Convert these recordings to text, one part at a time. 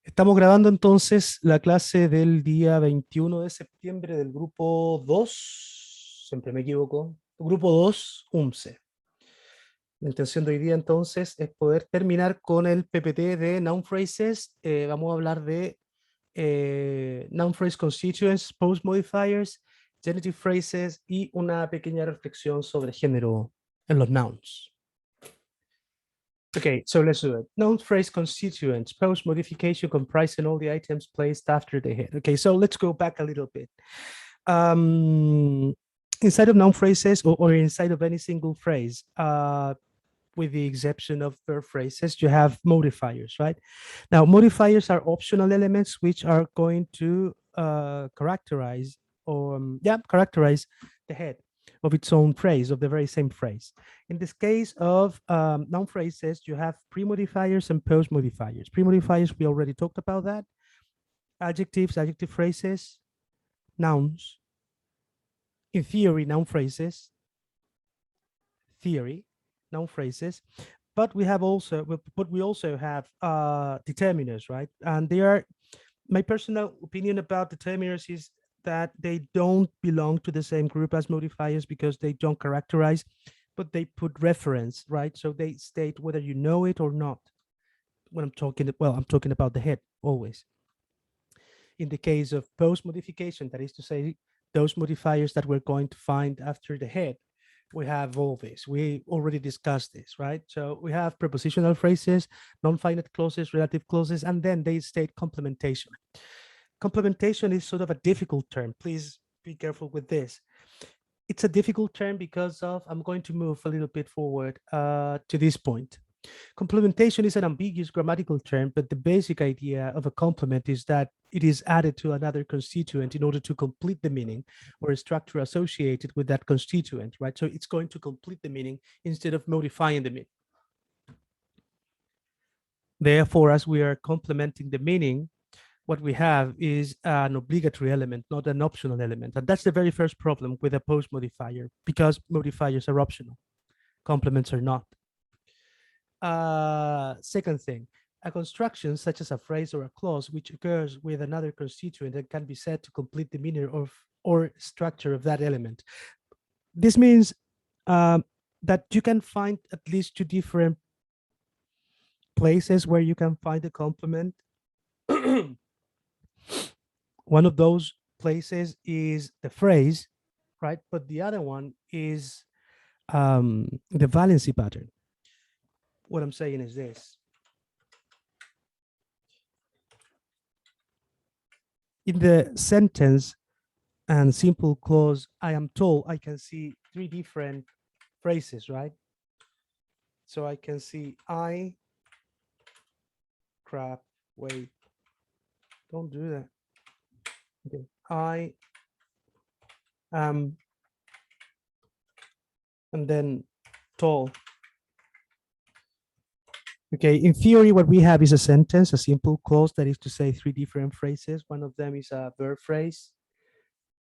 Estamos grabando entonces la clase del día 21 de septiembre del grupo 2, siempre me equivoco, grupo 2, UMCE. La intención de hoy día entonces es poder terminar con el PPT de Noun Phrases. Vamos a hablar de Noun Phrase Constituents, Post Modifiers, Genitive Phrases y una pequeña reflexión sobre género en los nouns. Okay, so let's do it. Noun phrase constituents, post modification comprising all the items placed after the head. Okay, so let's go back a little bit. Inside of noun phrases or inside of any single phrase, with the exception of verb phrases, you have modifiers, right? Now, modifiers are optional elements which are going to characterize the head of its own phrase, of the very same phrase. In this case of noun phrases, you have pre-modifiers and post-modifiers. Pre-modifiers, we already talked about that. Adjectives, adjective phrases, nouns. In theory, noun phrases. Theory, noun phrases. But we also have determiners, right? And they are, my personal opinion about determiners is that they don't belong to the same group as modifiers because they don't characterize, but they put reference, right? So they state whether you know it or not. When I'm talking, well, I'm talking about the head always. In the case of post modification, that is to say, those modifiers that we're going to find after the head, we have all this. We already discussed this, right? So we have prepositional phrases, non-finite clauses, relative clauses, and then they state complementation. Complementation is sort of a difficult term. Please be careful with this. It's a difficult term because of, I'm going to move a little bit forward to this point. Complementation is an ambiguous grammatical term, but the basic idea of a complement is that it is added to another constituent in order to complete the meaning or a structure associated with that constituent, right? So it's going to complete the meaning instead of modifying the meaning. Therefore, as we are complementing the meaning, what we have is an obligatory element, not an optional element. And that's the very first problem with a post modifier, because modifiers are optional. Complements are not. Second thing, a construction such as a phrase or a clause which occurs with another constituent and can be said to complete the meaning of or structure of that element. This means that you can find at least two different places where you can find a complement. One of those places is the phrase, right? But the other one is the valency pattern. What I'm saying is this. In the sentence and simple clause, I am told, I can see three different phrases, right? So I can see crap, wait, don't do that. Okay. I am, and then tall. Okay, in theory, what we have is a sentence, a simple clause, that is to say three different phrases. One of them is a verb phrase,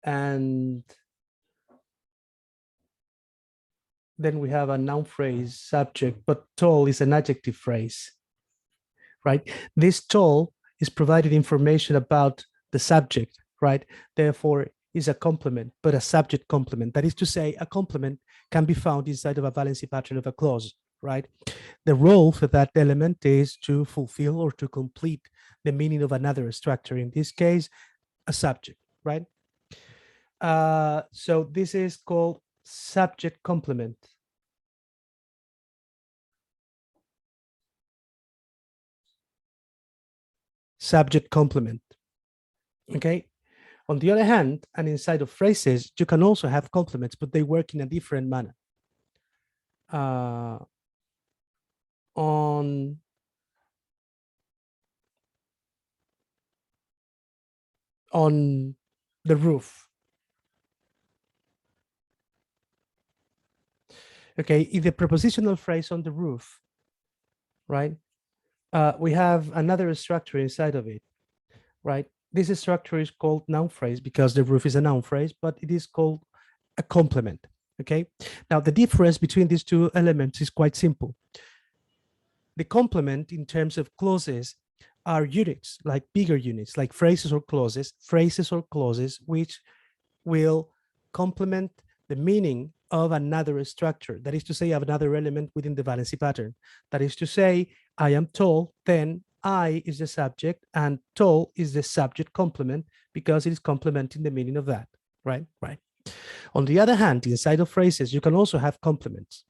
and then we have a noun phrase, subject, but tall is an adjective phrase, right? This tall is provided information about the subject, right? Therefore, is a complement, but a subject complement. That is to say, a complement can be found inside of a valency pattern of a clause, right? The role for that element is to fulfill or to complete the meaning of another structure. In this case, a subject, right? So this is called subject complement. Subject complement. Okay. On the other hand, and inside of phrases, you can also have complements, but they work in a different manner. On the roof. Okay, in the prepositional phrase on the roof, right? We have another structure inside of it, right? This structure is called noun phrase because the roof is a noun phrase, but it is called a complement, okay? Now, the difference between these two elements is quite simple. The complement in terms of clauses are units, like bigger units, like phrases or clauses, which will complement the meaning of another structure. That is to say, of another element within the valency pattern. That is to say, I am tall, then I is the subject, and tall is the subject complement because it is complementing the meaning of that, right? Right. On the other hand, inside of phrases, you can also have complements,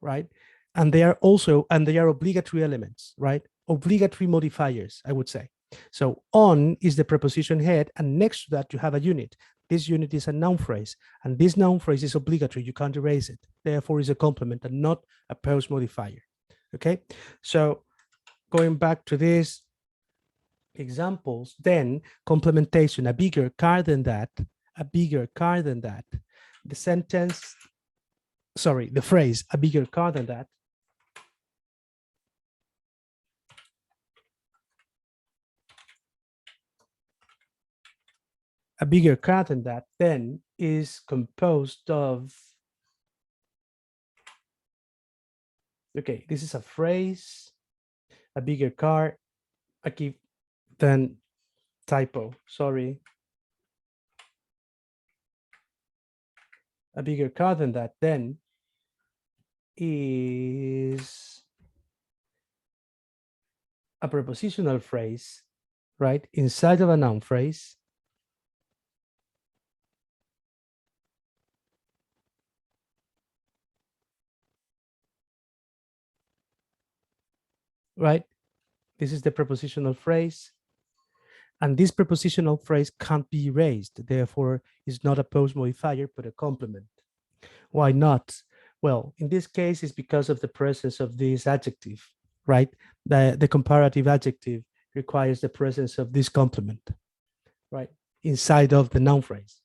right? And they are obligatory elements, right? Obligatory modifiers, I would say. So on is the preposition head, and next to that you have a unit. This unit is a noun phrase, and this noun phrase is obligatory. You can't erase it. Therefore, is a complement and not a post modifier. Okay, so going back to these examples, then complementation, a bigger car than that, a bigger car than that. The sentence, sorry, the phrase, a bigger car than that, a bigger car than that then is composed of, okay, this is a phrase, a bigger car, aquí, then typo, sorry. A bigger car than that then is a prepositional phrase, right? Inside of a noun phrase. Right? This is the prepositional phrase. And this prepositional phrase can't be erased. Therefore, it's not a post modifier, but a complement. Why not? Well, in this case, it's because of the presence of this adjective, right? The comparative adjective requires the presence of this complement, right? Inside of the noun phrase.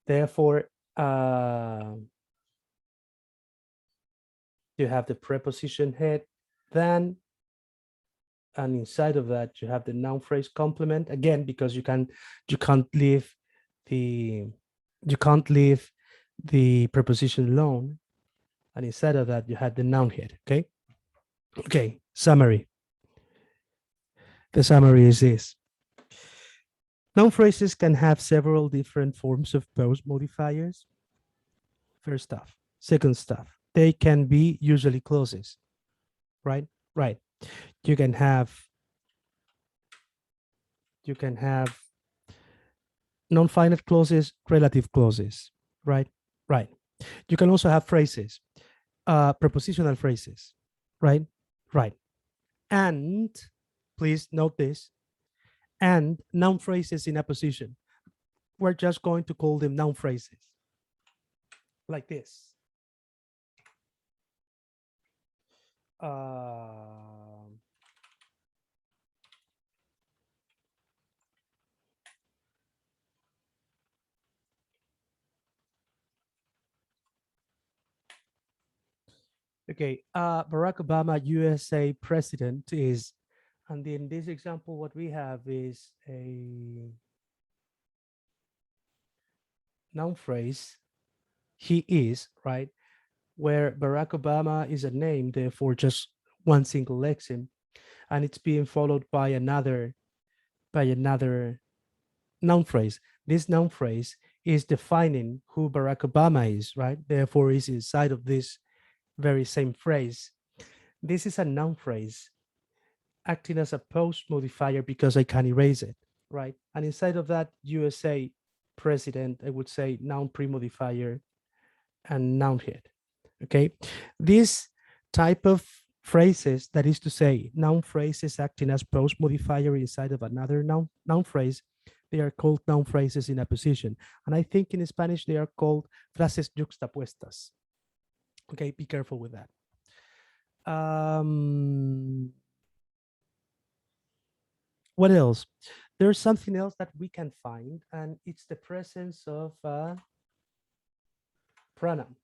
Therefore, you have the preposition head, then, and inside of that, you have the noun phrase complement, again, because you can't leave the preposition alone. And instead of that, you had the noun head, okay? Okay, summary. The summary is this. Noun phrases can have several different forms of post modifiers. First stuff. Second stuff, they can be usually clauses, right? Right. You can have non-finite clauses, relative clauses, right? Right. You can also have phrases, prepositional phrases, right? Right. And please note this, and noun phrases in apposition. We're just going to call them noun phrases, like this. Okay, Barack Obama, USA president is, and in this example, what we have is a noun phrase, he is, right? Where Barack Obama is a name, therefore just one single lexeme, and it's being followed by another noun phrase. This noun phrase is defining who Barack Obama is, right? Therefore, is inside of this very same phrase. This is a noun phrase acting as a post modifier because I can erase it, right? And inside of that, USA president, I would say noun pre-modifier and noun head, okay? This type of phrases, that is to say, noun phrases acting as post modifier inside of another noun phrase, they are called noun phrases in apposition. And I think in Spanish, they are called frases juxtapuestas. Okay, be careful with that. What else? There's something else that we can find, and it's the presence of a pronoun.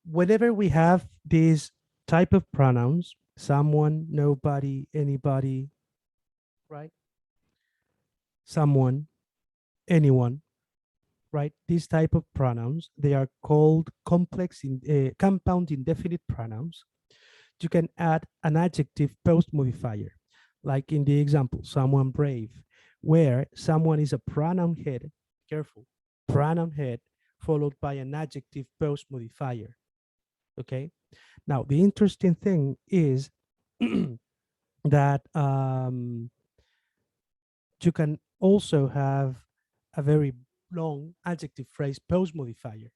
Whenever we have these type of pronouns, someone, nobody, anybody, right? Someone, anyone. right? This type of pronouns, they are called compound indefinite pronouns. You can add an adjective post modifier, like in the example, someone brave, where someone is a pronoun head, careful, pronoun head, followed by an adjective post modifier. Okay. Now, the interesting thing is that you can also have a very long adjective phrase post modifier.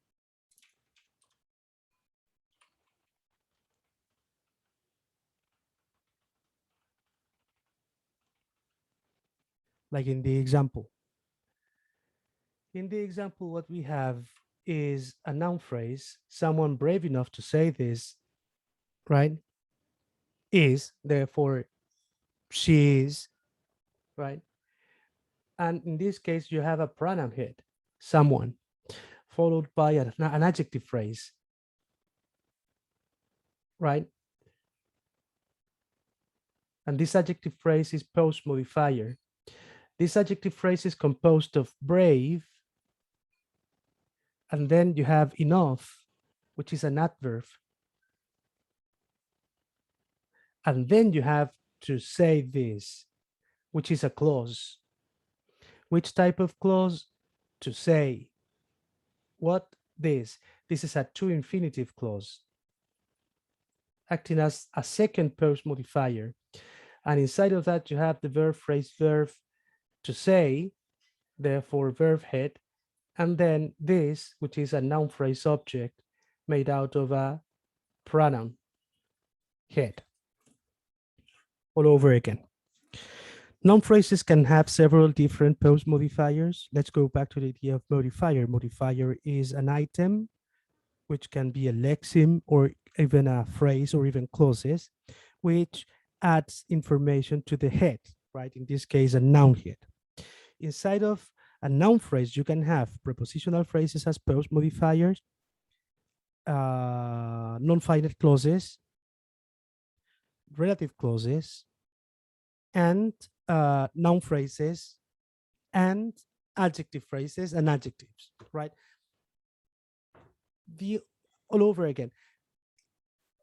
Like in the example. In the example, what we have is a noun phrase, someone brave enough to say this, right? Is, therefore, she is, right? And in this case, you have a pronoun head, someone, followed by an adjective phrase, right? And this adjective phrase is post modifier. This adjective phrase is composed of brave, and then you have enough, which is an adverb. And then you have to say this, which is a clause. Which type of clause? To say. What? This. This is a to infinitive clause, acting as a second post modifier. And inside of that, you have the verb phrase verb to say, therefore verb head, and then this, which is a noun phrase object made out of a pronoun head. All over again. Noun phrases can have several different post modifiers. Let's go back to the idea of modifier. Modifier is an item, which can be a lexeme or even a phrase or even clauses, which adds information to the head, right? In this case, a noun head. Inside of a noun phrase, you can have prepositional phrases as post modifiers, non-finite clauses, relative clauses, and noun phrases, and adjective phrases and adjectives, right? The all over again.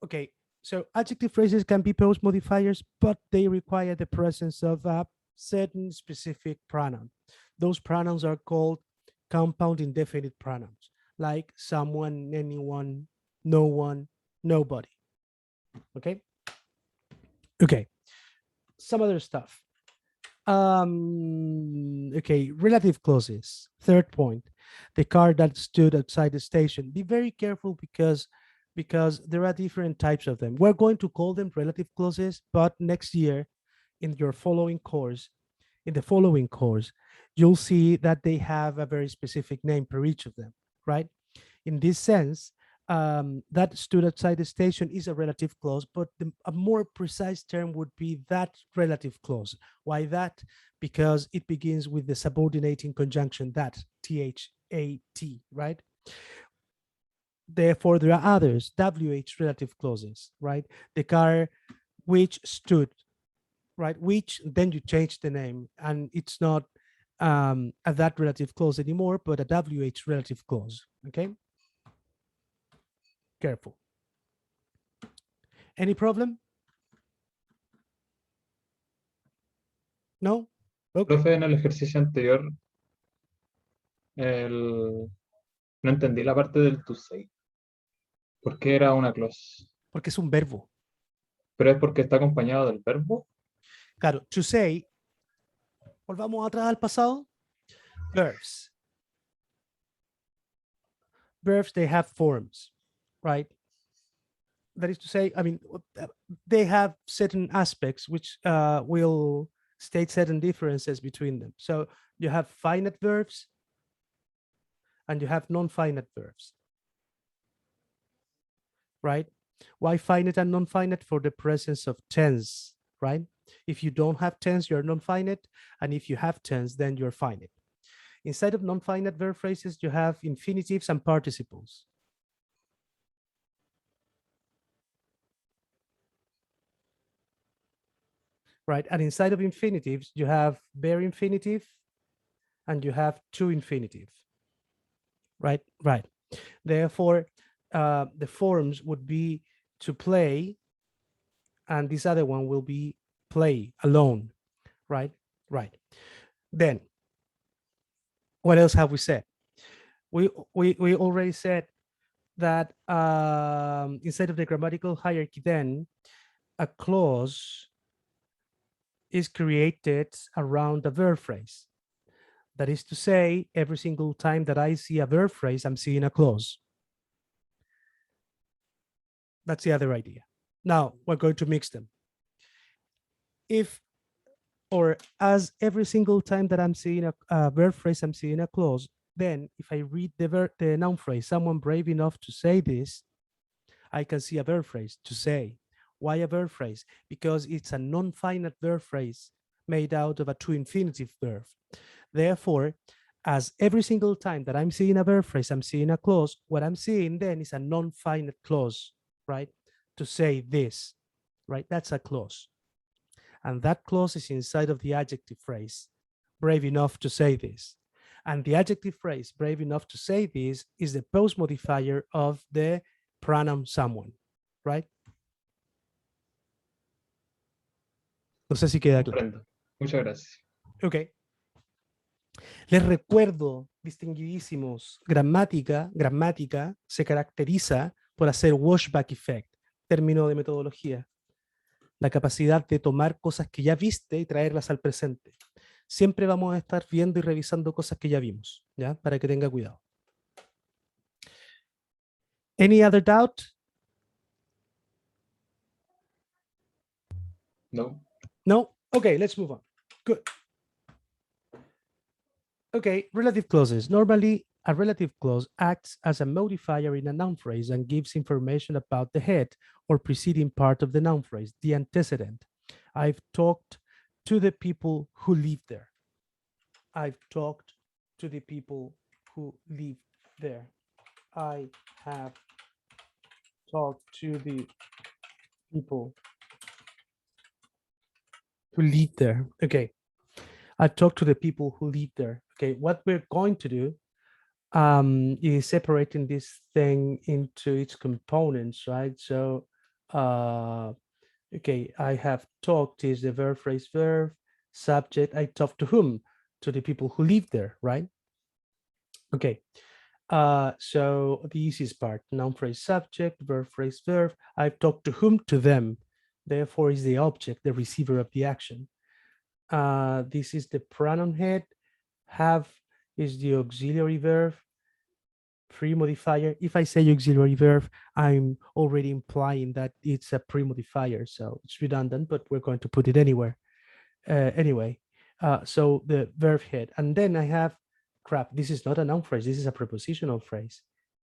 Okay, so adjective phrases can be post modifiers, but they require the presence of a certain specific pronoun. Those pronouns are called compound indefinite pronouns, like someone, anyone, no one, nobody. Okay. Okay. Some other stuff. Okay, relative clauses. Third point, the car that stood outside the station. Be very careful because there are different types of them. We're going to call them relative clauses, but next year in your following course, in the following course, you'll see that they have a very specific name per each of them, right? In this sense, that stood outside the station is a relative clause, but a more precise term would be that relative clause. Why that? Because it begins with the subordinating conjunction that, T-H-A-T, right? Therefore, there are others, WH relative clauses, right? The car which stood, right? Which, then you change the name, and it's not a that relative clause anymore, but a WH relative clause, okay? Careful. Any problem? No? Okay. Profe, en el ejercicio anterior, no entendí la parte del to say. ¿Por qué era una clause? Porque es un verbo. ¿Pero es porque está acompañado del verbo? Claro, to say, volvamos atrás al pasado. Verbs. Verbs, they have forms, right? That is to say, I mean, they have certain aspects which will state certain differences between them. So you have finite verbs and you have non-finite verbs, right? Why finite and non-finite? For the presence of tense, right? If you don't have tense, you're non-finite. And if you have tense, then you're finite. Inside of non-finite verb phrases, you have infinitives and participles. Right, and inside of infinitives, you have bare infinitive and you have to infinitive. right? Right. Therefore, the forms would be to play, and this other one will be play alone, right? Right. Then, what else have we said? We already said that instead of the grammatical hierarchy, then a clause is created around a verb phrase. That is to say, every single time that I see a verb phrase, I'm seeing a clause. That's the other idea. Now we're going to mix them. If or as every single time that I'm seeing a verb phrase, I'm seeing a clause, then if I read the noun phrase, someone brave enough to say this, I can see a verb phrase to say. Why a verb phrase? Because it's a non-finite verb phrase made out of a to infinitive verb. Therefore, as every single time that I'm seeing a verb phrase, I'm seeing a clause, what I'm seeing then is a non-finite clause, right? To say this, right? That's a clause. And that clause is inside of the adjective phrase, brave enough to say this. And the adjective phrase, brave enough to say this, is the post modifier of the pronoun someone, right? No sé si queda claro. Comprendo. Muchas gracias. Ok. Les recuerdo, distinguidísimos, gramática se caracteriza por hacer washback effect, término de metodología, la capacidad de tomar cosas que ya viste y traerlas al presente. Siempre vamos a estar viendo y revisando cosas que ya vimos, ¿ya? Para que tenga cuidado. Any other doubt? No. No? Okay, let's move on. Good. Okay, relative clauses. Normally, a relative clause acts as a modifier in a noun phrase and gives information about the head or preceding part of the noun phrase, the antecedent. I've talked to the people who live there. I've talked to the people who live there. I have talked to the people who live there. Okay. I've talked to the people who live there. Okay. What we're going to do is separating this thing into its components, right? So, okay, I have talked is the verb, phrase, verb, subject. I talked to whom? To the people who live there, right? Okay. So the easiest part, noun, phrase, subject, verb, phrase, verb. I've talked to whom? To them. Therefore, is the object, the receiver of the action. This is the pronoun head. Have is the auxiliary verb. Pre-modifier. If I say auxiliary verb, I'm already implying that it's a pre-modifier, so it's redundant, but we're going to put it anywhere. Anyway, so the verb head, and then I have crap. This is not a noun phrase. This is a prepositional phrase.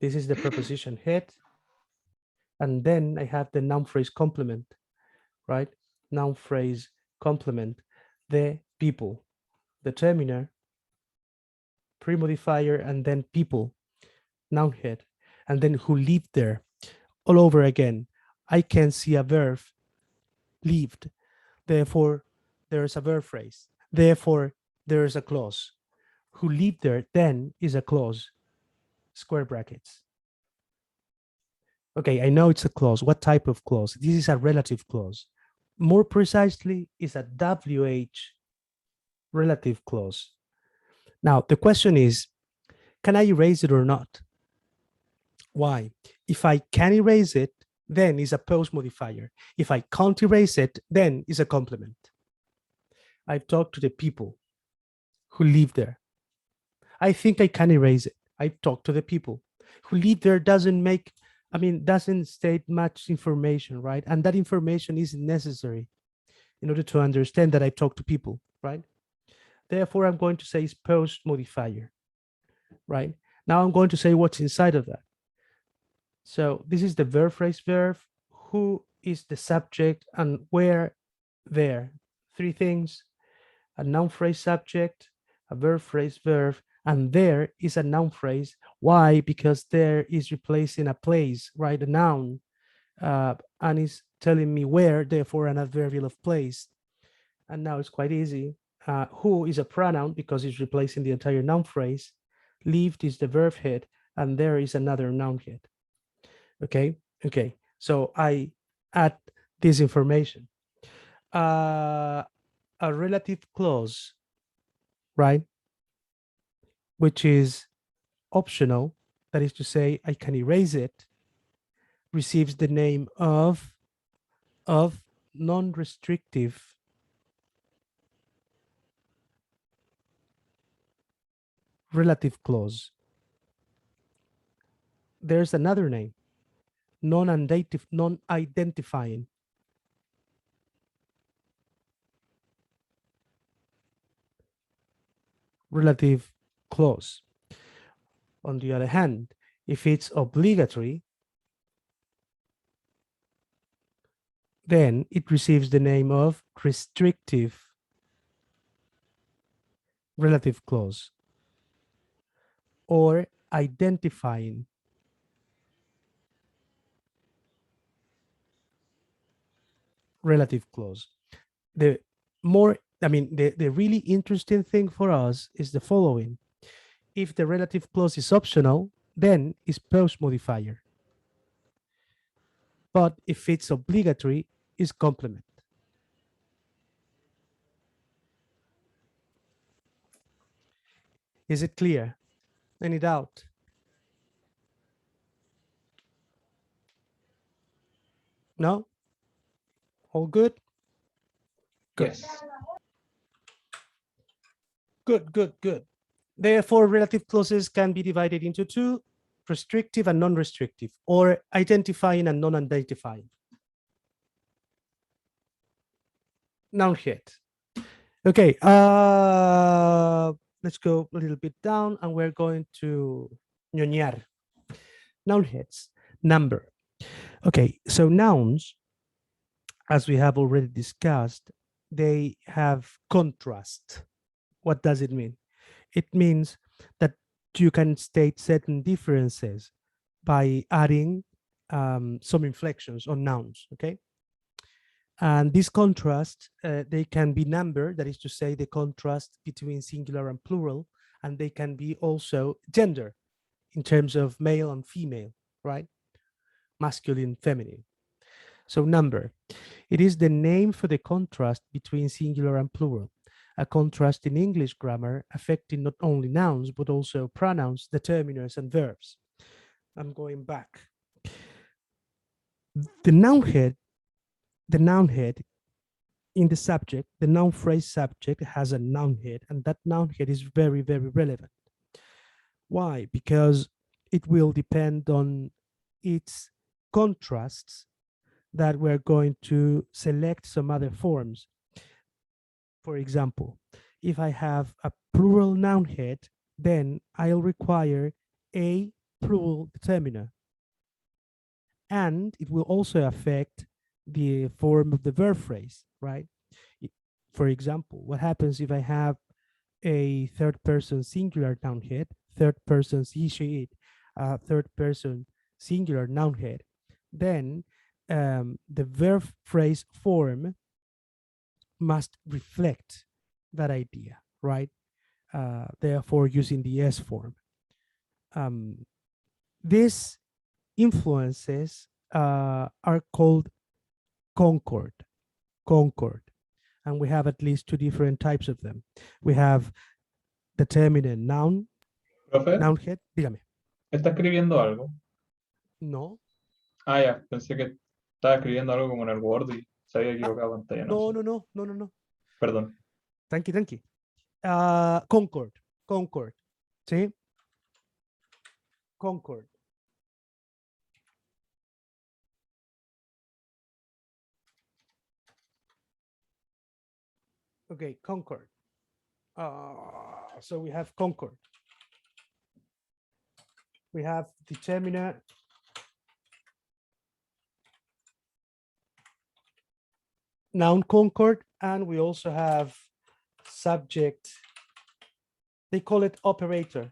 This is the preposition head, and then I have the noun phrase complement, right? Noun phrase complement. The people, the terminer, pre-modifier, and then people, noun head, and then who lived there. All over again, I can see a verb, lived. Therefore, there's a verb phrase. Therefore, there's a clause. Who lived there then is a clause, square brackets. Okay, I know it's a clause. What type of clause? This is a relative clause. More precisely, is a WH relative clause. Now, the question is, can I erase it or not? Why? If I can erase it, then it's a post modifier. If I can't erase it, then it's a complement. I've talked to the people who live there. I think I can erase it. I've talked to the people who live there. Doesn't state much information, right? And that information isn't necessary in order to understand that I talk to people, right? Therefore, I'm going to say it's post modifier, right? Now I'm going to say what's inside of that. So this is the verb, phrase, verb. Who is the subject and where there? Three things: a noun, phrase, subject, a verb, phrase, verb, and there is a noun phrase. Why? Because there is replacing a place, right? A noun, and is telling me where, therefore an adverbial of place. And now it's quite easy. Who is a pronoun because it's replacing the entire noun phrase. Lived is the verb head, and there is another noun head. Okay, okay. So I add this information. A relative clause, right? Which is optional, that is to say, I can erase it, receives the name of non-restrictive relative clause. There's another name, non-identifying relative clause. On the other hand, if it's obligatory, then it receives the name of restrictive relative clause or identifying relative clause. The more, the really interesting thing for us is the following. If the relative clause is optional, then it's post modifier. But if it's obligatory, it's complement. Is it clear? Any doubt? No? All good? Good. Yes. Good, good, good. Therefore, relative clauses can be divided into two, restrictive and non-restrictive, or identifying and non-identifying. Noun head. Okay, let's go a little bit down and we're going to ñoñar. Noun heads, number. Okay, so nouns, as we have already discussed, they have contrast. What does it mean? It means that you can state certain differences by adding some inflections on nouns, okay? And this contrast, they can be number, that is to say the contrast between singular and plural, and they can be also gender in terms of male and female, right? Masculine, feminine. So number, it is the name for the contrast between singular and plural, a contrast in English grammar affecting not only nouns, but also pronouns, determiners, and verbs. I'm going back. The noun head in the subject, the noun phrase subject has a noun head, and that noun head is very, very relevant. Why? Because it will depend on its contrasts that we're going to select some other forms. For example, if I have a plural noun head, then I'll require a plural determiner. And it will also affect the form of the verb phrase, right? For example, what happens if I have a third person singular noun head, third person he, she, it, third person singular noun head? Then the verb phrase form must reflect that idea, right? Therefore, using the S form. These influences are called concord, and we have at least two different types of them. We have determinant noun, Profe, noun head. Dígame. ¿está escribiendo algo? No, Ah, ya, pensé que estaba escribiendo algo como en el Word y se había equivocado de pantalla, no sé. no. Perdón. Tranqui. Concord. ¿Sí? Concord. Okay, concord. So we have concord. We have determinant, noun concord, and we also have subject. They call it operator.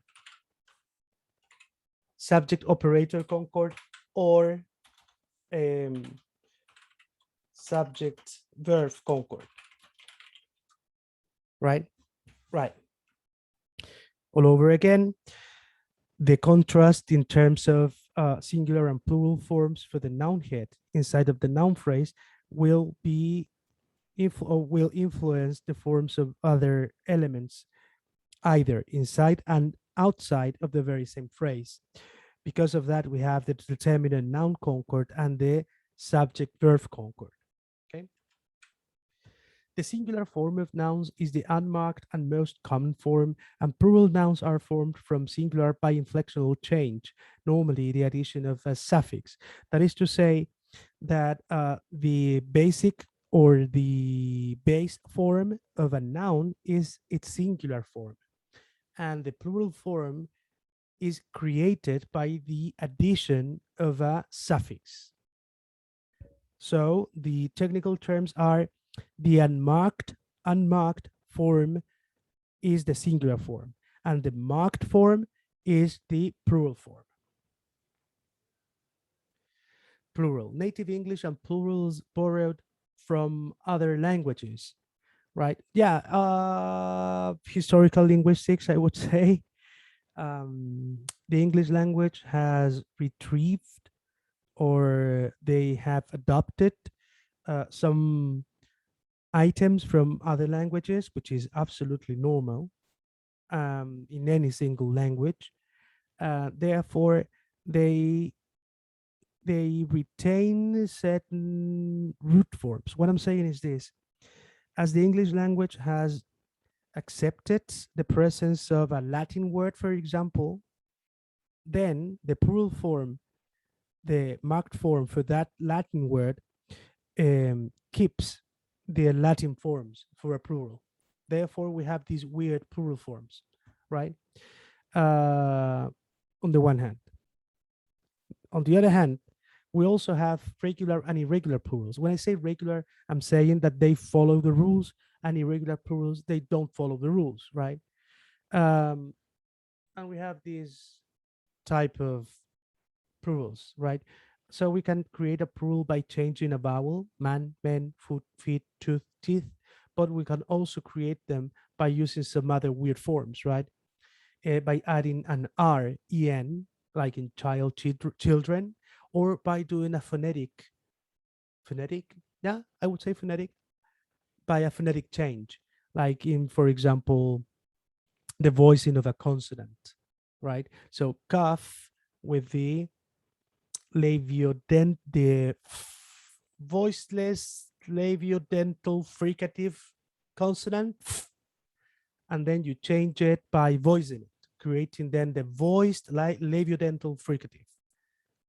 Subject operator concord, or subject verb concord. Right. All over again. The contrast in terms of singular and plural forms for the noun head inside of the noun phrase will be or will influence the forms of other elements either inside and outside of the very same phrase. Because of that, we have the determinant noun concord and the subject verb concord. Okay. The singular form of nouns is the unmarked and most common form, and plural nouns are formed from singular by inflectional change, normally the addition of a suffix. That is to say that the basic or the base form of a noun is its singular form, and the plural form is created by the addition of a suffix. So the technical terms are the unmarked form is the singular form, and the marked form is the plural form. Plural. Native English and plurals borrowed from other languages, right? Yeah, historical linguistics, I would say. The English language has retrieved or they have adopted some items from other languages, which is absolutely normal in any single language. Therefore, they they retain certain root forms. What I'm saying is this: as the English language has accepted the presence of a Latin word, for example, then the plural form, the marked form for that Latin word, keeps the Latin forms for a plural. Therefore, we have these weird plural forms, right? On the one hand. On the other hand, we also have regular and irregular plurals. When I say regular, I'm saying that they follow the rules, and irregular plurals, they don't follow the rules, right? Um, and we have these type of plurals, right? So we can create a plural by changing a vowel, man, men, foot, feet, tooth, teeth, but we can also create them by using some other weird forms, right? By adding an R, en, like in child, children, or by doing a phonetic, yeah, I would say phonetic, by a phonetic change, like in, for example, the voicing of a consonant, right? So cough with the the voiceless labiodental fricative consonant, and then you change it by voicing it, creating then the voiced labiodental fricative,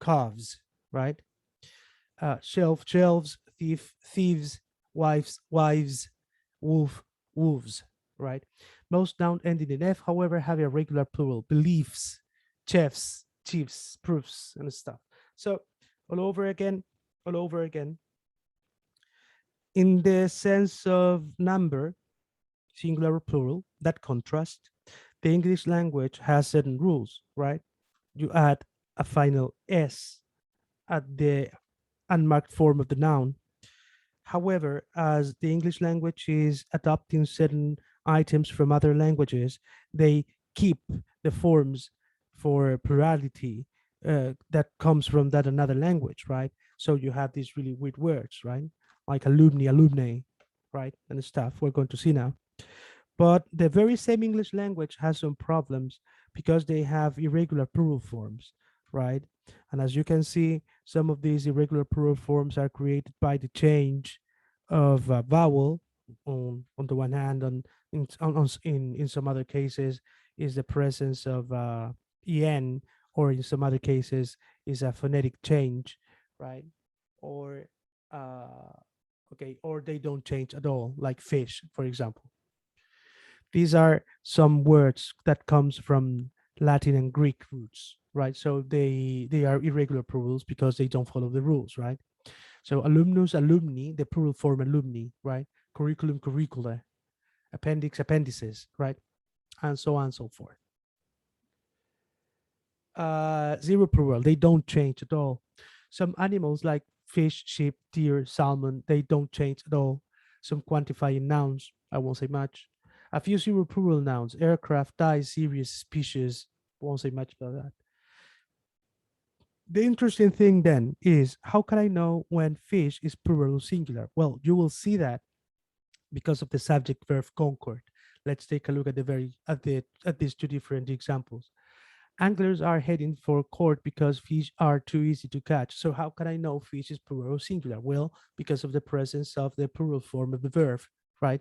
calves, right? Shelves, thief, thieves, wives, wolf, wolves, right? Most noun ending in F, however, have a regular plural, beliefs, chefs, chiefs, proofs, and stuff. So all over again, all over again. In the sense of number, singular or plural, that contrast, the English language has certain rules, right? You add a final S at the unmarked form of the noun. However, as the English language is adopting certain items from other languages, they keep the forms for plurality that comes from that another language, right? So you have these really weird words, right? Like alumni, alumni, right? And stuff we're going to see now. But the very same English language has some problems because they have irregular plural forms, right? And as you can see, some of these irregular plural forms are created by the change of a vowel on the one hand, and in some other cases is the presence of en, or in some other cases is a phonetic change, right? Or okay, or they don't change at all, like fish, for example. These are some words that comes from Latin and Greek roots, right? So they are irregular plurals because they don't follow the rules, right? So alumnus, alumni, the plural form alumni, right? Curriculum, curricula, appendix, appendices, right? And so on and so forth. Zero plural, they don't change at all. Some animals like fish, sheep, deer, salmon, they don't change at all. Some quantifying nouns, I won't say much. A few zero plural nouns, aircraft, dice, series, species. Won't say much about that. The interesting thing then is, how can I know when fish is plural or singular? Well, you will see that because of the subject verb concord. Let's take a look at at these two different examples. Anglers are heading for court because fish are too easy to catch. So how can I know fish is plural or singular? Well, because of the presence of the plural form of the verb, right?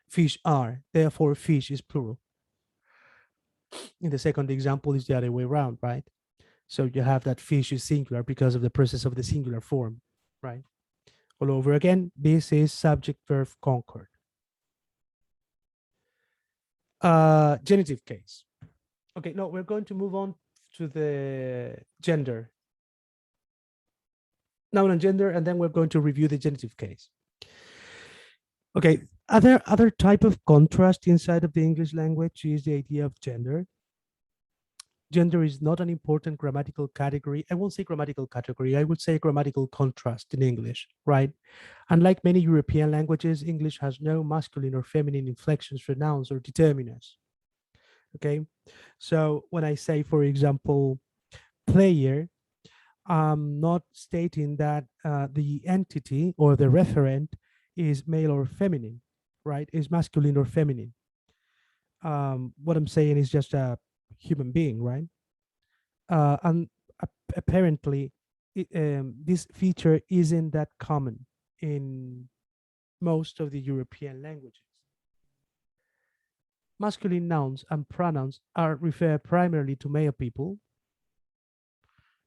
Fish are, therefore fish is plural. In the second example is the other way around, right? So you have that fish is singular because of the presence of the singular form, right? All over again, this is subject verb concord. Genitive case. Okay, no, we're going to move on to the gender. Noun and gender, and then we're going to review the genitive case. Okay, other type of contrast inside of the English language is the idea of gender. Gender is not an important grammatical category. I won't say grammatical category, I would say grammatical contrast in English, right? Unlike many European languages, English has no masculine or feminine inflections for nouns or determiners. Okay, so when I say, for example, player, I'm not stating that the entity or the referent is male or feminine, right? Is masculine or feminine. What I'm saying is just a human being, right? And apparently, this feature isn't that common in most of the European languages. Masculine nouns and pronouns are refer primarily to male people.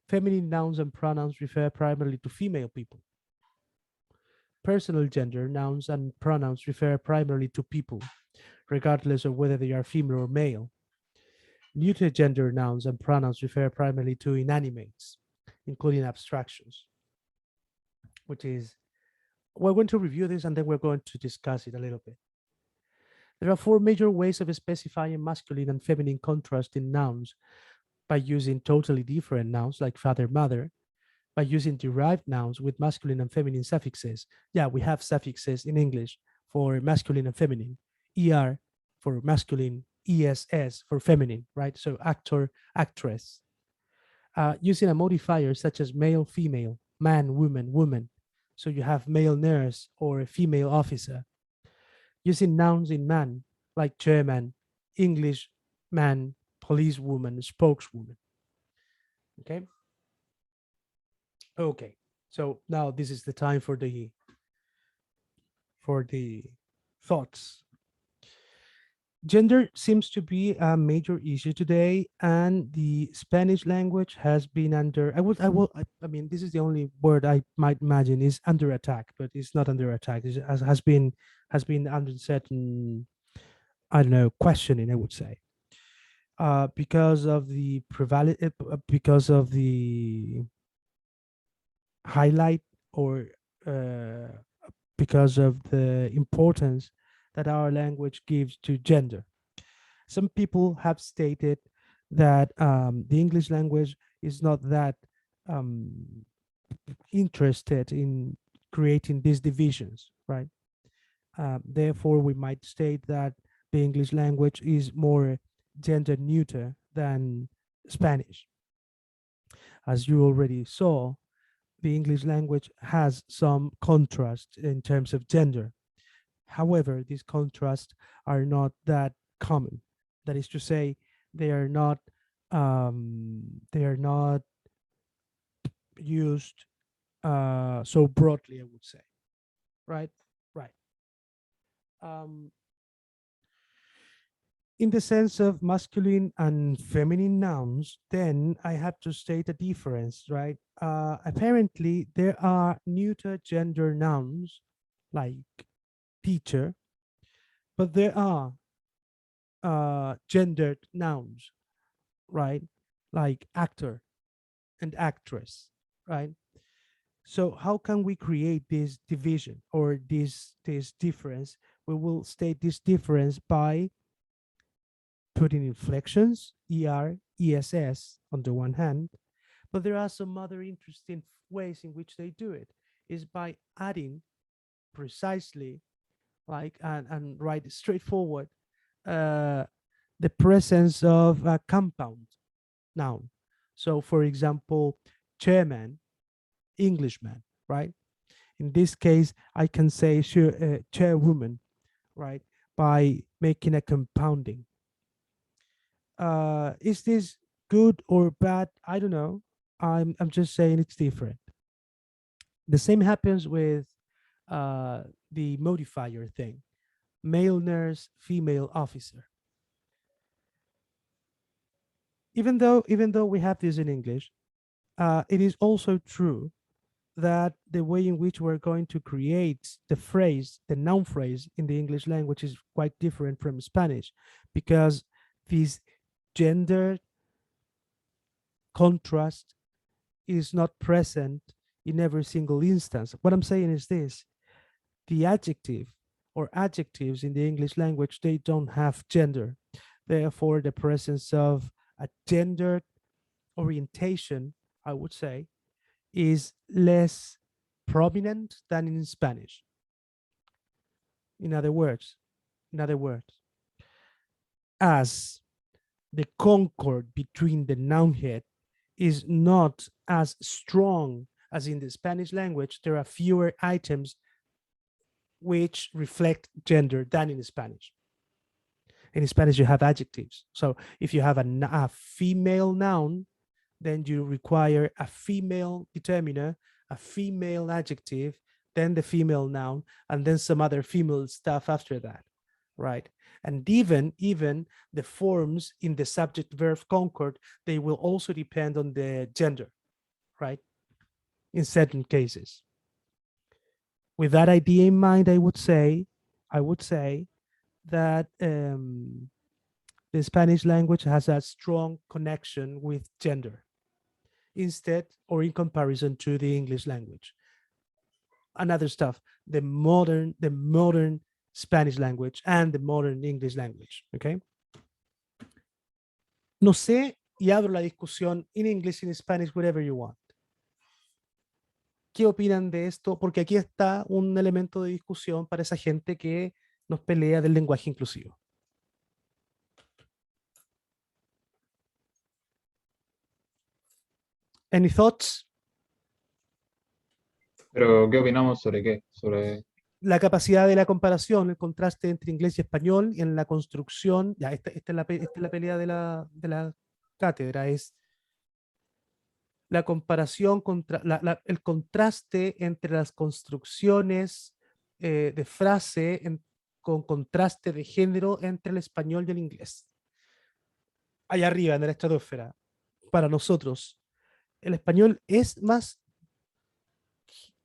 Feminine nouns and pronouns refer primarily to female people. Personal gender nouns and pronouns refer primarily to people, regardless of whether they are female or male. Neuter gender nouns and pronouns refer primarily to inanimates, including abstractions, which is, we're going to review this and then we're going to discuss it a little bit. There are four major ways of specifying masculine and feminine contrast in nouns: by using totally different nouns like father, mother, by using derived nouns with masculine and feminine suffixes. Yeah, we have suffixes in English for masculine and feminine. ER for masculine, ESS for feminine, right? So actor, actress. Using a modifier such as male, female, man, woman, woman. So you have male nurse or a female officer. Using nouns in man, like German, English, man, policewoman, spokeswoman. Okay. Okay. So now this is the time for the thoughts. Gender seems to be a major issue today, and the Spanish language has been under. I mean, this is the only word I might imagine is under attack, but it's not under attack. It has been under certain, I don't know, questioning, I would say, because of the because of the highlight, or uh, because of the importance that our language gives to gender. Some people have stated that the English language is not that um, interested in creating these divisions, right? Therefore, we might state that the English language is more gender neuter than Spanish. As you already saw, the English language has some contrast in terms of gender. However, these contrasts are not that common. That is to say, they are not they are not used so broadly, I would say. Right? Right. Um, in the sense of masculine and feminine nouns, then I have to state a difference, right? Apparently, there are neuter gender nouns like teacher, but there are gendered nouns, right? Like actor and actress, right? So how can we create this division or this difference? We will state this difference by putting inflections, ER, ESS on the one hand, but there are some other interesting ways in which they do it, is by adding precisely, like, and right straightforward, uh, the presence of a compound. noun. So, for example, chairman, Englishman, right? In this case, I can say chairwoman, right? By making a compounding. Is this good or bad? I don't know. I'm just saying it's different. The same happens with the modifier thing. Male nurse, female officer. Even though we have this in English, it is also true that the way in which we're going to create the phrase, the noun phrase in the English language is quite different from Spanish, because this gender contrast is not present in every single instance. What I'm saying is this: the adjective or adjectives in the English language, they don't have gender. Therefore, the presence of a gendered orientation, I would say, is less prominent than in Spanish. In other words, as the concord between the noun head is not as strong as in the Spanish language, there are fewer items which reflect gender than in Spanish. In Spanish, you have adjectives. So if you have a female noun, then you require a female determiner, a female adjective, then the female noun, and then some other female stuff after that, right? And even the forms in the subject verb concord, they will also depend on the gender, right? In certain cases. With that idea in mind, I would say that the Spanish language has a strong connection with gender instead or in comparison to the English language. Another stuff, the modern Spanish language and the modern English language, okay? No sé, y abro la discusión in English, in Spanish, whatever you want. ¿Qué opinan de esto? Porque aquí está un elemento de discusión para esa gente que nos pelea del lenguaje inclusivo. Any thoughts? Pero, ¿qué opinamos sobre qué? Sobre... La capacidad de la comparación, el contraste entre inglés y español y en la construcción, ya, esta es la pelea de la cátedra, es la comparación contra el contraste entre las construcciones de frase con contraste de género entre el español y el inglés. Allá arriba, en la estratosfera, para nosotros, el español es más,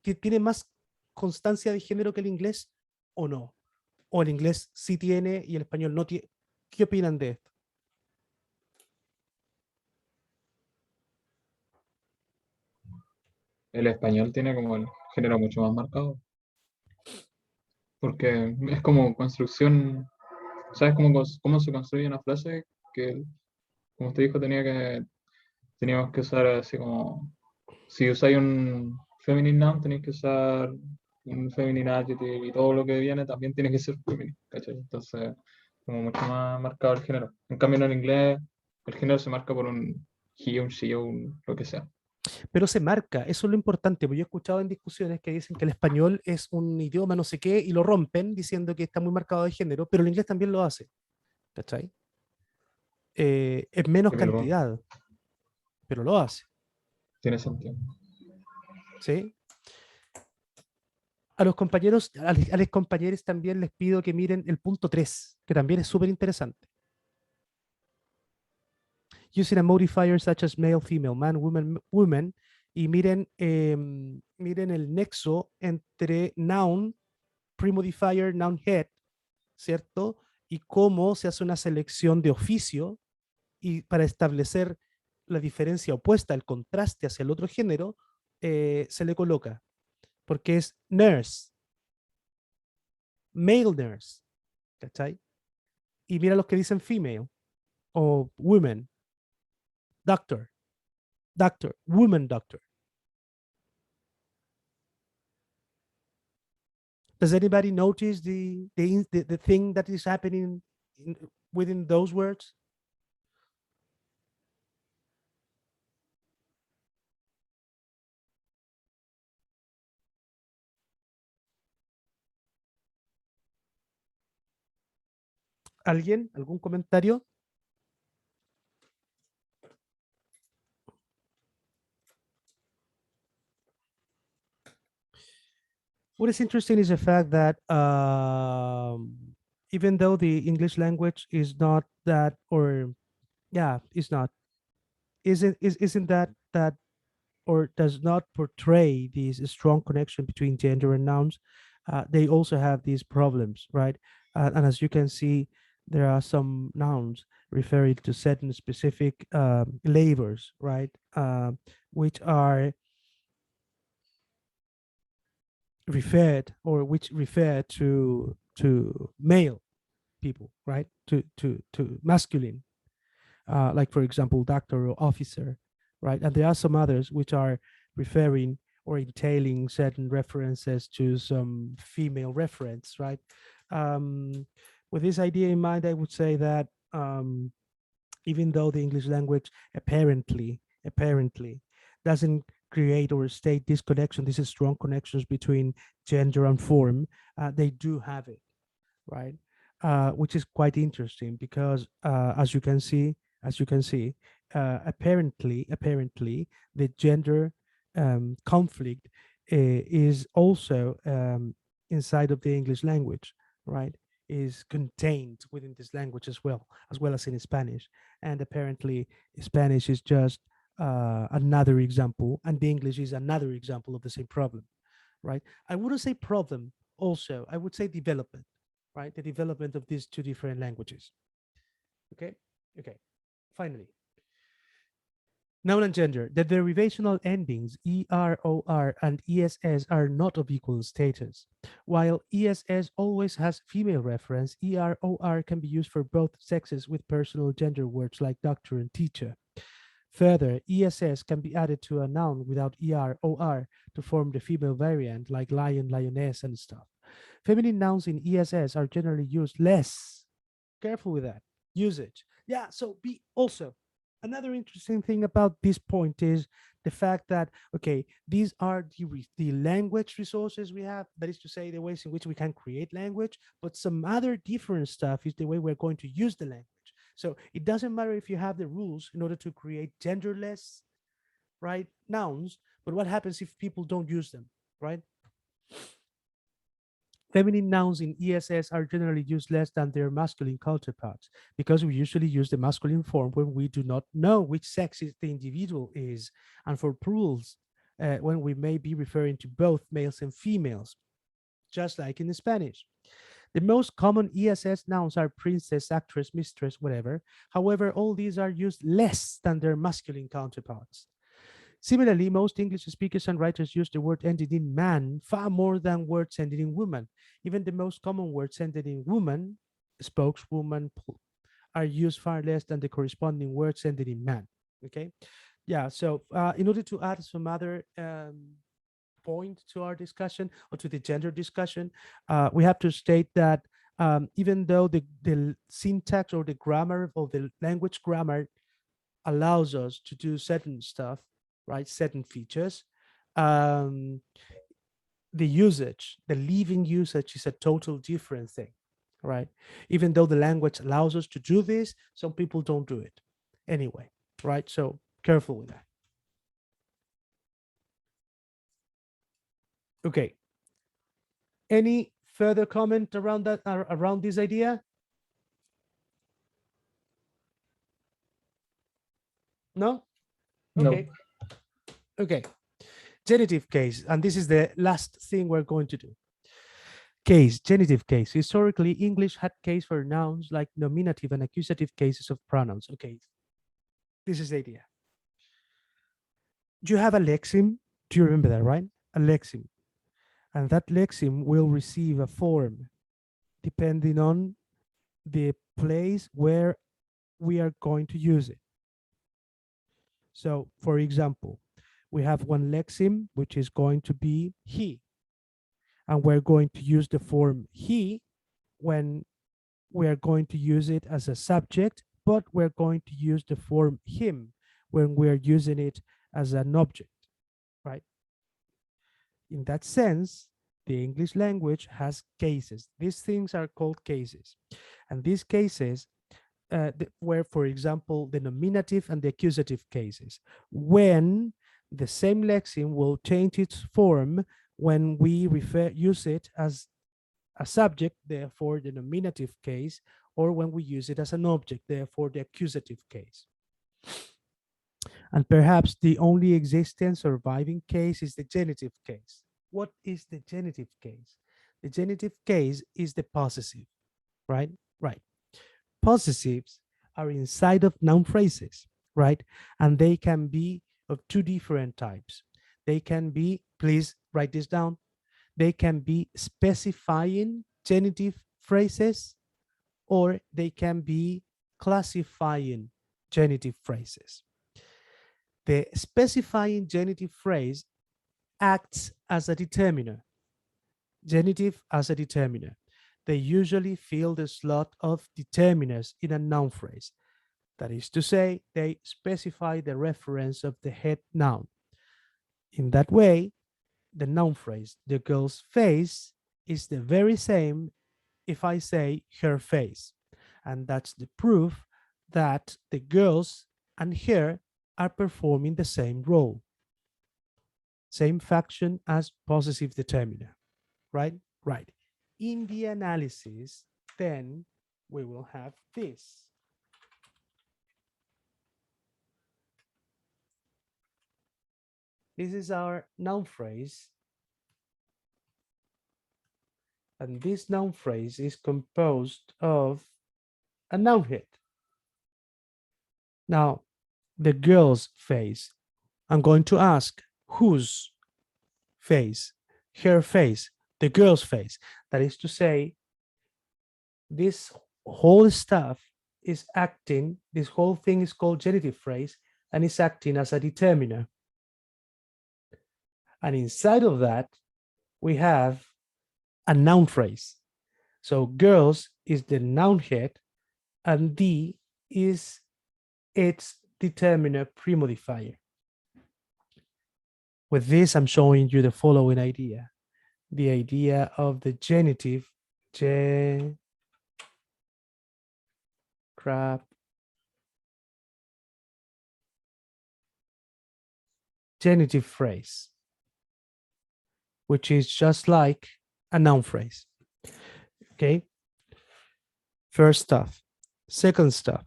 que tiene más constancia de género que el inglés o no. O el inglés sí tiene y el español no tiene. ¿Qué opinan de esto? El español tiene como el género mucho más marcado, porque es como construcción, ¿sabes cómo se construye una frase? Que, como usted dijo, teníamos que usar así como, si usáis un feminine noun, tenéis que usar un feminine adjective y todo lo que viene también tiene que ser feminine, ¿cachai? Entonces, como mucho más marcado el género. En cambio, en inglés, el género se marca por un he, un she o un lo que sea. Pero se marca, eso es lo importante, porque yo he escuchado en discusiones que dicen que el español es un idioma no sé qué y lo rompen diciendo que está muy marcado de género, pero el inglés también lo hace, ¿cachai? En menos Sí, pero cantidad, pero lo hace, tiene sentido. ¿sí? A los compañeros, a los compañeros también les pido que miren el punto 3, que también es súper interesante. Using a modifier such as male, female, man, woman, woman, y miren, miren el nexo entre noun, premodifier, noun head, ¿cierto? Y cómo se hace una selección de oficio y para establecer la diferencia opuesta, el contraste hacia el otro género, se le coloca, porque es nurse, male nurse, ¿cachai? Y mira los que dicen female o women, doctor, doctor, woman doctor. Does anybody notice the thing that is happening within those words? ¿Alguien? ¿Algún comentario? What is interesting is the fact that even though the English language is not that, or yeah, it's not, isn't that or does not portray this strong connection between gender and nouns, they also have these problems, right? And as you can see, there are some nouns referring to certain specific labors, right? Which are referred or which refer to male people, right? To masculine, like for example, doctor or officer, right? And there are some others which are referring or entailing certain references to some female reference, right? Um, with this idea in mind, I would say that even though the English language apparently doesn't create or state this connection, these strong connections between gender and form, they do have it, right? Which is quite interesting because as you can see, apparently, the gender conflict is also inside of the English language, right? Is contained within this language as well as in Spanish. And apparently, Spanish is just another example, and the English is another example of the same problem, right? I wouldn't say problem. Also, I would say development, right? The development of these two different languages. Okay. Okay. Finally, noun and gender. The derivational endings ER, OR, and ESS are not of equal status. While ESS always has female reference, ER, OR can be used for both sexes with personal gender words like doctor and teacher. Further, ESS can be added to a noun without ER, OR to form the female variant like lion, lioness, and stuff. Feminine nouns in ESS are generally used less. Careful with that usage. Yeah, so be also another interesting thing about this point is the fact that okay, these are the language resources we have, that is to say the ways in which we can create language, but some other different stuff is the way we're going to use the language. So it doesn't matter if you have the rules in order to create genderless, right, nouns, but what happens if people don't use them, right? Feminine nouns in ESS are generally used less than their masculine counterparts because we usually use the masculine form when we do not know which sex the individual is, and for plurals, when we may be referring to both males and females, just like in Spanish. The most common ESS nouns are princess, actress, mistress, whatever. However, all these are used less than their masculine counterparts. Similarly, most English speakers and writers use the word ending in man far more than words ending in woman. Even the most common words ending in woman, spokeswoman, are used far less than the corresponding words ending in man. Okay. Yeah. So in order to add some other point to our discussion or to the gender discussion, we have to state that even though the syntax or the grammar or the language grammar allows us to do certain stuff, right? Certain features. Um, the usage, the living usage is a total different thing, right? Even though the language allows us to do this, some people don't do it anyway, right? So careful with that. Okay. Any further comment around that, around this idea? No? No. Okay. Okay. Genitive case, and this is the last thing we're going to do. Case, genitive case. Historically, English had case for nouns like nominative and accusative cases of pronouns. Okay, this is the idea. You have a lexeme. Do you remember that, right? A lexeme. And that lexeme will receive a form depending on the place where we are going to use it. So, for example, we have one lexeme, which is going to be he. And we're going to use the form he when we are going to use it as a subject, but we're going to use the form him when we're using it as an object, right? In that sense, The English language has cases. These things are called cases. And these cases were, for example, the nominative and the accusative cases, when the same lexeme will change its form when we use it as a subject, therefore the nominative case, or when we use it as an object, therefore the accusative case. And perhaps the only existing surviving case is the genitive case. What is the genitive case? The genitive case is the possessive, right? Right. Possessives are inside of noun phrases, right? And they can be of two different types. They can be, please write this down, they can be specifying genitive phrases, or they can be classifying genitive phrases. The specifying genitive phrase acts as a determiner, genitive as a determiner. They usually fill the slot of determiners in a noun phrase. That is to say, they specify the reference of the head noun. In that way, the noun phrase, the girl's face, is the very same if I say her face. And that's the proof that the girls and her are performing the same role, same function as possessive determiner, right? Right. In the analysis, then we will have this. This is our noun phrase. And this noun phrase is composed of a noun head. Now, the girl's face. I'm going to ask whose face? Her face, the girl's face. That is to say, this whole stuff is acting, this whole thing is called genitive phrase, and is acting as a determiner. And inside of that, we have a noun phrase. So girls is the noun head, and the is its determiner premodifier. With this, I'm showing you the following idea. The idea of the genitive, genitive phrase, which is just like a noun phrase. Okay. First stuff. Second stuff.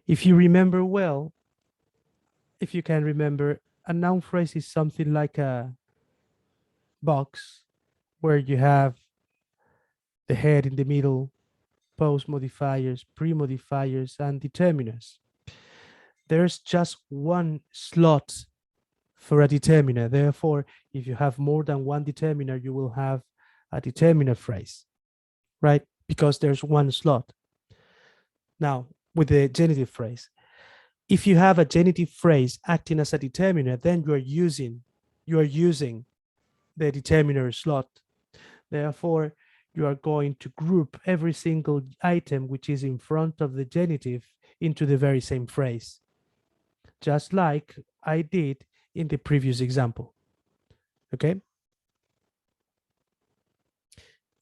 If you remember well, if you can remember, a noun phrase is something like a box where you have the head in the middle, post modifiers, pre-modifiers, and determiners. There's just one slot for a determiner. Therefore, if you have more than one determiner, you will have a determiner phrase, right? Because there's one slot. Now, with the genitive phrase, if you have a genitive phrase acting as a determiner, then you are using the determiner slot. Therefore, you are going to group every single item which is in front of the genitive into the very same phrase, just like I did in the previous example. Okay.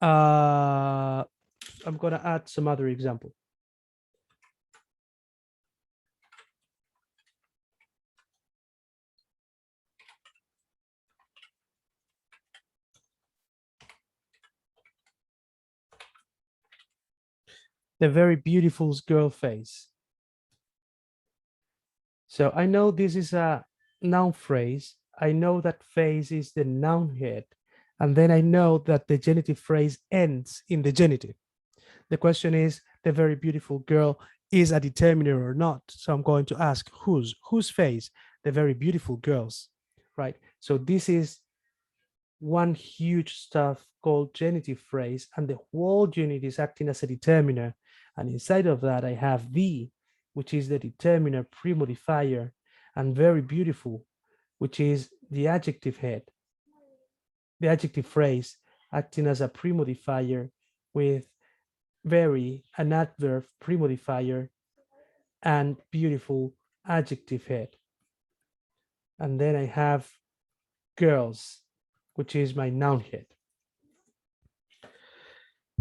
I'm going to add some other example. The very beautiful girl face. So I know this is a noun phrase. I know that face is the noun head. And then I know that the genitive phrase ends in the genitive. The question is, the very beautiful girl is a determiner or not? So I'm going to ask whose face? The very beautiful girl's, right? So this is one huge stuff called genitive phrase, and the whole unit is acting as a determiner. And inside of that, I have the, which is the determiner premodifier, and very beautiful, which is the adjective head, the adjective phrase acting as a premodifier with very, an adverb premodifier, and beautiful adjective head. And then I have girls, which is my noun head.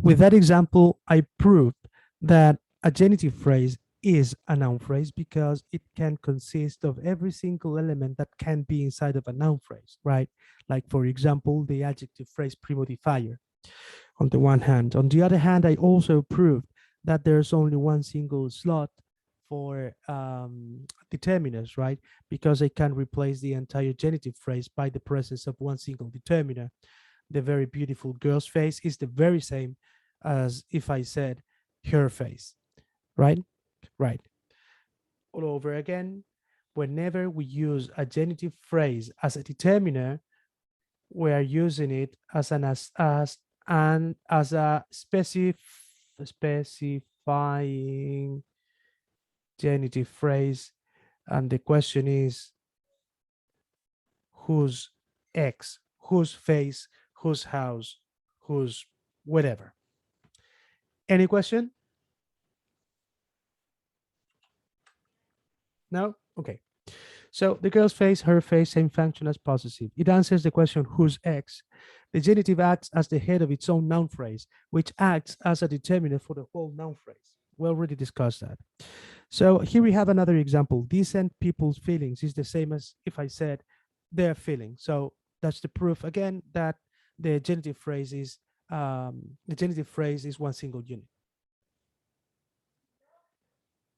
With that example, I proved that a genitive phrase is a noun phrase because it can consist of every single element that can be inside of a noun phrase, right? Like, for example, the adjective phrase primodifier on the one hand. On the other hand, I also proved that there's only one single slot for determiners, right? Because I can replace the entire genitive phrase by the presence of one single determiner. The very beautiful girl's face is the very same as if I said her face, right? Right. All over again, whenever we use a genitive phrase as a determiner, we are using it as an as a specifying genitive phrase, and the question is whose ex, whose face, whose house, whose whatever. Any question? No? Okay. So the girl's face, her face, same function as possessive. It answers the question whose ex. The genitive acts as the head of its own noun phrase, which acts as a determiner for the whole noun phrase. We already discussed that. So here we have another example. Decent people's feelings is the same as if I said their feelings. So that's the proof again that the genitive phrase is one single unit.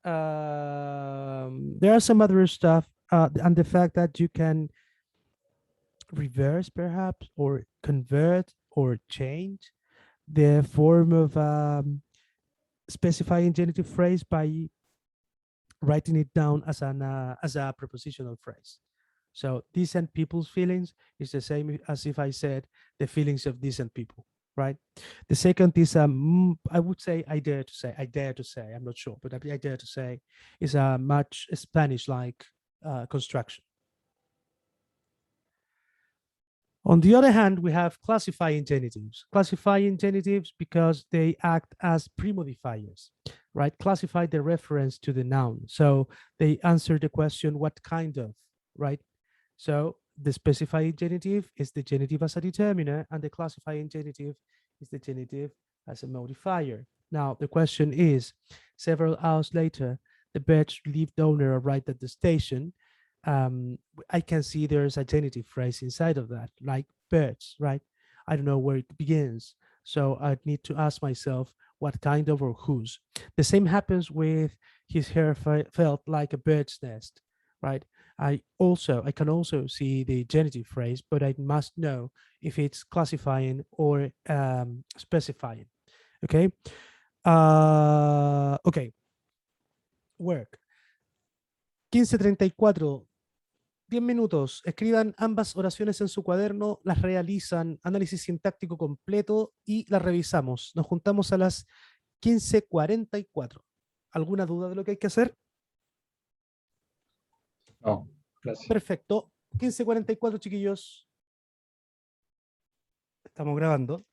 There are some other stuff, and the fact that you can reverse perhaps or convert or change the form of specifying genitive phrase by writing it down as a prepositional phrase. So decent people's feelings is the same as if I said the feelings of decent people, right? The second is I would say I dare to say, I'm not sure, but I dare to say is a much Spanish-like construction. On the other hand, we have classifying genitives. Classifying genitives because they act as premodifiers, right? Classify the reference to the noun. So they answer the question, what kind of, right? So the specifying genitive is the genitive as a determiner, and the classifying genitive is the genitive as a modifier. Now, the question is, several hours later, the bird's relieved owner arrived at the station. I can see there's a genitive phrase inside of that, like birds, right? I don't know where it begins. So I need to ask myself what kind of or whose. The same happens with his hair felt like a bird's nest, right? I can also see the genitive phrase, but I must know if it's classifying or specifying. Okay. Okay. Work. 15:34. 10 minutos. Escriban ambas oraciones en su cuaderno, las realizan, análisis sintáctico completo y las revisamos. Nos juntamos a las 15:44. ¿Alguna duda de lo que hay que hacer? No, gracias. Perfecto. 15:44, chiquillos. Estamos grabando.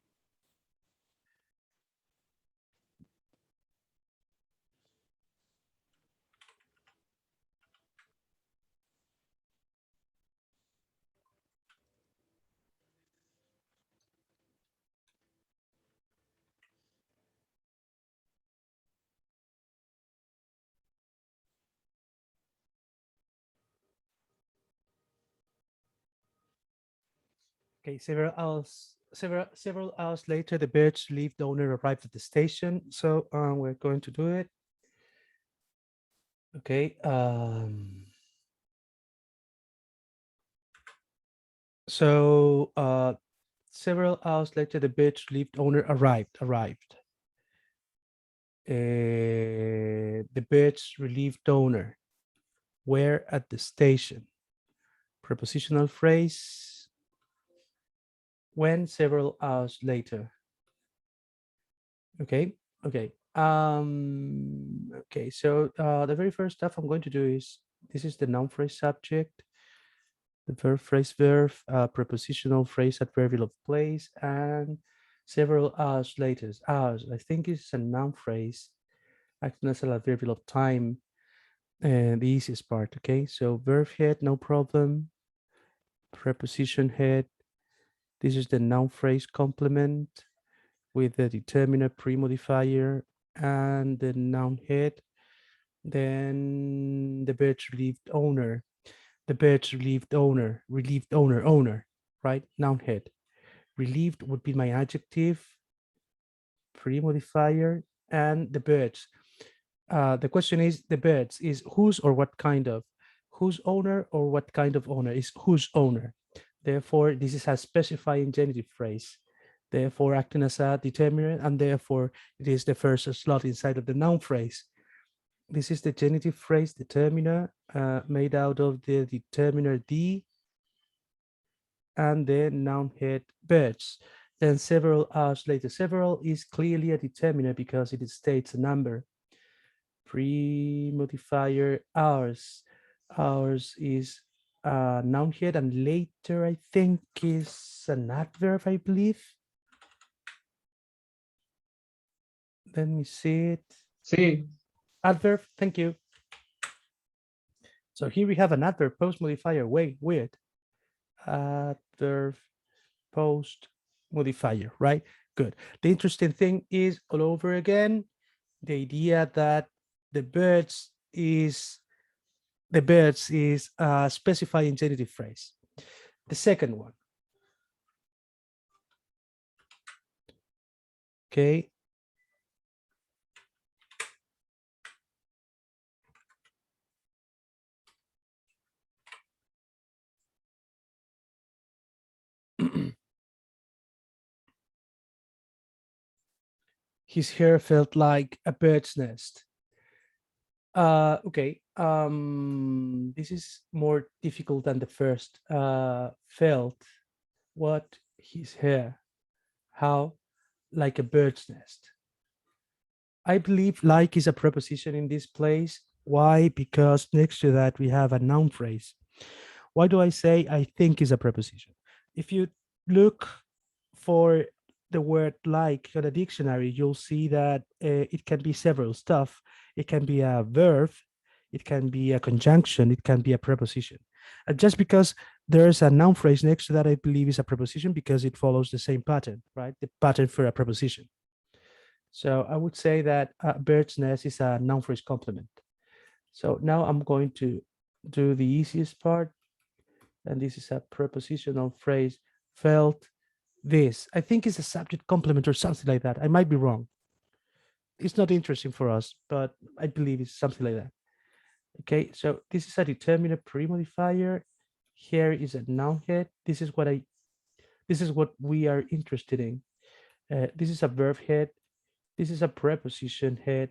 Okay, several hours later, the bird's relieved owner arrived at the station. So we're going to do it. Okay. So several hours later, the bird's relieved owner arrived. The bird's relieved owner were at the station. Prepositional phrase. When several hours later. Okay. Okay, so the very first stuff I'm going to do is, this is the noun phrase subject, the verb phrase verb, prepositional phrase adverbial of place, and several hours later. Hours, I think it's a noun phrase, acting as an adverbial of time, and the easiest part. Okay, so verb head, no problem. Preposition head, This is the noun phrase complement with the determiner pre-modifier and the noun head. Then the bird's relieved owner, the bird's relieved owner, right? Noun head. Relieved would be my adjective, pre-modifier, and the birds. The question is the birds is whose or what kind of, whose owner or what kind of owner is whose owner. Therefore, this is a specifying genitive phrase, therefore acting as a determinant, and therefore it is the first slot inside of the noun phrase. This is the genitive phrase determiner made out of the determiner D and the noun head birds. Then several hours later, several is clearly a determiner because it states a number. Pre-modifier hours. Hours is a noun head, and later I think is an adverb, I believe. Let me see it. Sí, Adverb, thank you. So here we have an adverb post modifier. Wait, weird. Adverb post modifier, right? Good. The interesting thing is all over again, the idea that the birds is a specifying genitive phrase. The second one. Okay. His hair felt like a bird's nest. Okay. This is more difficult than the first. Felt what? His hair. How? Like a bird's nest. I believe like is a preposition in this place. Why? Because next to that we have a noun phrase. Why do I say I think is a preposition? If you look for the word like in a dictionary, you'll see that it can be several stuff. It can be a verb, it can be a conjunction, it can be a preposition. Just because there's a noun phrase next to that, I believe is a preposition because it follows the same pattern, right? The pattern for a preposition. So I would say that bird's nest is a noun phrase complement. So now I'm going to do the easiest part. And this is a prepositional phrase, felt this. I think it's a subject complement or something like that. I might be wrong. It's not interesting for us, but I believe it's something like that. Okay, so this is a determiner pre-modifier. Here is a noun head. This is what we are interested in. This is a verb head. This is a preposition head.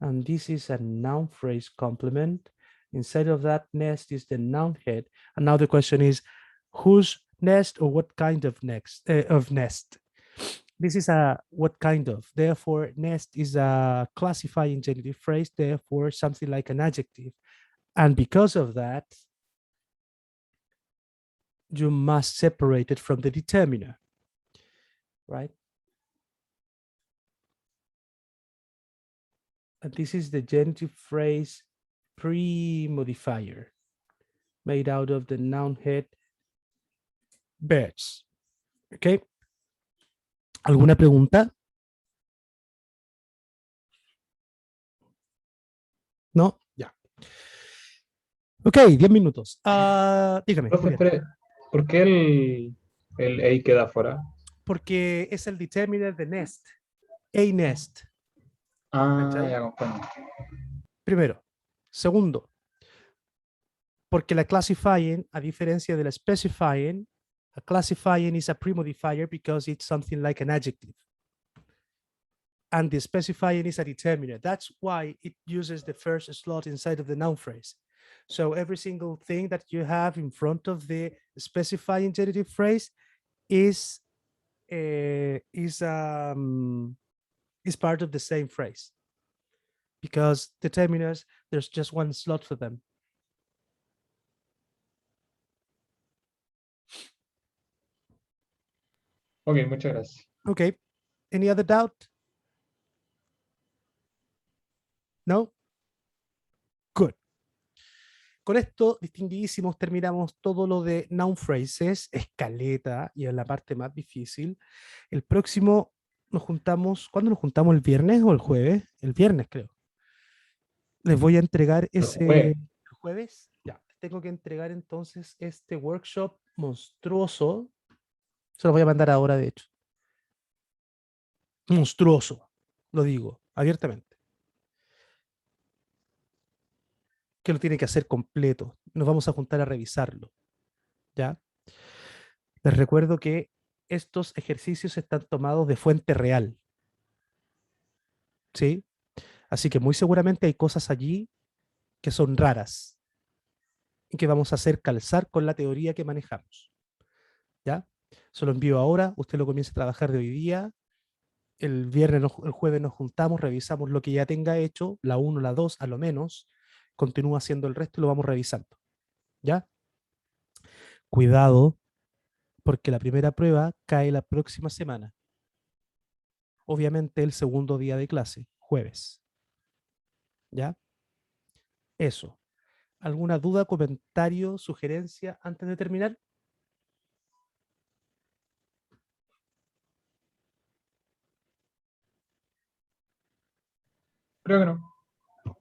And this is a noun phrase complement. Inside of that nest is the noun head. And now the question is, whose nest or what kind of nest? This is a what kind of. Therefore, nest is a classifying genitive phrase. Therefore, something like an adjective. And because of that, you must separate it from the determiner, right? And this is the genitive phrase pre-modifier made out of the noun head birds. Okay. ¿Alguna pregunta? No, ya. Ok, 10 minutos. Dígame, profe, Julián. espere, ¿por qué el A queda fuera? Porque es el determiner de nest. A nest. Ah, ¿Cachai? ya comprendo. Primero. Segundo, porque la classifying, a diferencia de la specifying, a classifying is a pre-modifier because it's something like an adjective. And the specifying is a determiner. That's why it uses the first slot inside of the noun phrase. So every single thing that you have in front of the specifying genitive phrase is part of the same phrase, because determiners, there's just one slot for them. Ok, muchas gracias. Okay. Any other doubt? No? Good. Con esto, distinguidísimos, terminamos todo lo de Noun Phrases, escaleta, y en la parte más difícil. El próximo nos juntamos, ¿cuándo nos juntamos? ¿El viernes o el jueves? El viernes, creo. Les voy a entregar El ese jueves. jueves. Ya, tengo que entregar entonces este workshop monstruoso. Se lo voy a mandar ahora, de hecho. Monstruoso, lo digo abiertamente. Que lo tiene que hacer completo. Nos vamos a juntar a revisarlo. ¿Ya? Les recuerdo que estos ejercicios están tomados de fuente real. ¿Sí? Así que muy seguramente hay cosas allí que son raras y que vamos a hacer calzar con la teoría que manejamos. ¿Ya? Se lo envío ahora, usted lo comienza a trabajar de hoy día. El viernes, el jueves nos juntamos, revisamos lo que ya tenga hecho, la 1, la 2, a lo menos. Continúa haciendo el resto y lo vamos revisando. ¿Ya? Cuidado, porque la primera prueba cae la próxima semana. Obviamente el segundo día de clase, jueves. ¿Ya? Eso. ¿Alguna duda, comentario, sugerencia antes de terminar? Creo que no.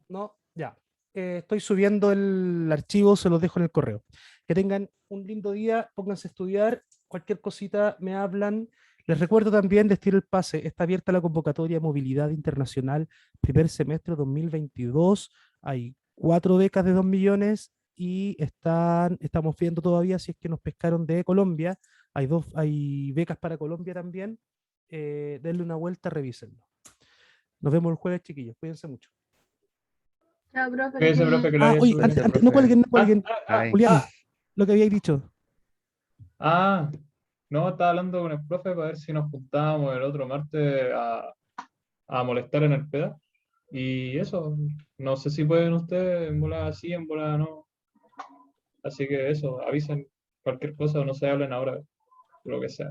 No, ya. Estoy subiendo el archivo, se los dejo en el correo. Que tengan un lindo día, pónganse a estudiar, cualquier cosita me hablan. Les recuerdo también de Estilo el Pase, está abierta la convocatoria de movilidad internacional, primer semestre 2022. Hay 4 becas de 2 millones y estamos viendo todavía si es que nos pescaron de Colombia. Hay becas para Colombia también. Denle una vuelta, revísenlo. Nos vemos el jueves, chiquillos. Cuídense mucho. Chao, profe, que esté Cuídese, profe, bien. que la Ah, haya oye, súper antes, bien. Gracias, no profe. cuelguen, no Ah, cuelguen. Bye. Julián, lo que habíais dicho. ah, no, estaba hablando con el profe para ver si nos juntábamos el otro martes a molestar en el PEDA. Y eso, no sé si pueden ustedes, en bola sí, en bola no. Así que eso, avisen cualquier cosa o no se hablen ahora, lo que sea,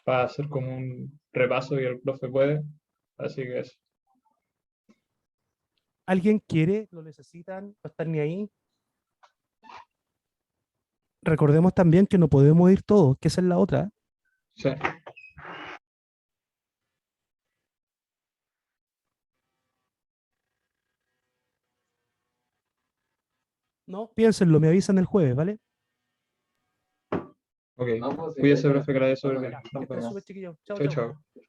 para hacer como un repaso y el profe puede. Así que eso. ¿Alguien quiere? ¿Lo necesitan? ¿No están ni ahí? Recordemos también que no podemos ir todos, que esa es la otra. Sí. No, piénsenlo, me avisan el jueves, ¿vale? Ok. Cuídese, profe, que la haya súper bien. Ya, Nos estén vemos. súper chiquillos. Chao, Chao, chao. chao.